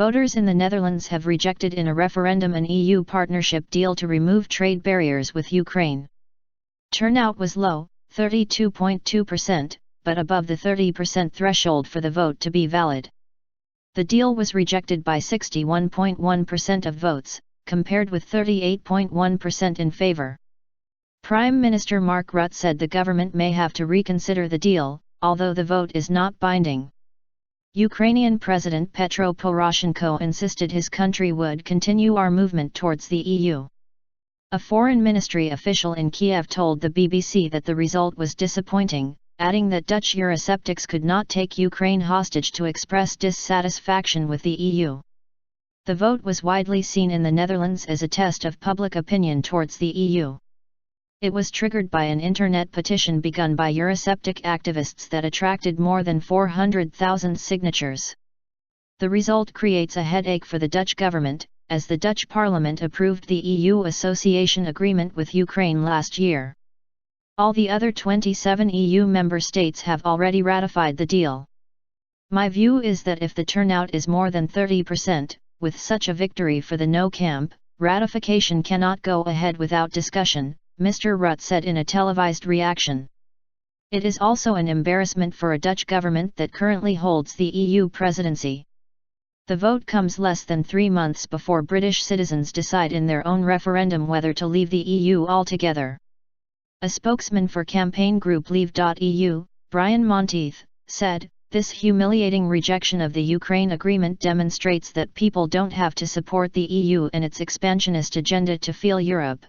Voters in the Netherlands have rejected in a referendum an EU partnership deal to remove trade barriers with Ukraine. Turnout was low, 32.2%, but above the 30% threshold for the vote to be valid. The deal was rejected by 61.1% of votes, compared with 38.1% in favour. Prime Minister Mark Rutte said the government may have to reconsider the deal, although the vote is not binding. Ukrainian President Petro Poroshenko insisted his country would continue our movement towards the EU. A foreign ministry official in Kiev told the BBC that the result was disappointing, adding that Dutch Eurosceptics could not take Ukraine hostage to express dissatisfaction with the EU. The vote was widely seen in the Netherlands as a test of public opinion towards the EU. It was triggered by an internet petition begun by Eurosceptic activists that attracted more than 400,000 signatures. The result creates a headache for the Dutch government, as the Dutch parliament approved the EU association agreement with Ukraine last year. All the other 27 EU member states have already ratified the deal. My view is that if the turnout is more than 30%, with such a victory for the no camp, ratification cannot go ahead without discussion, Mr. Rutte said in a televised reaction. It is also an embarrassment for a Dutch government that currently holds the EU presidency. The vote comes less than 3 months before British citizens decide in their own referendum whether to leave the EU altogether. A spokesman for campaign group Leave.eu, Brian Monteith, said, "This humiliating rejection of the Ukraine agreement demonstrates that people don't have to support the EU and its expansionist agenda to feel Europe."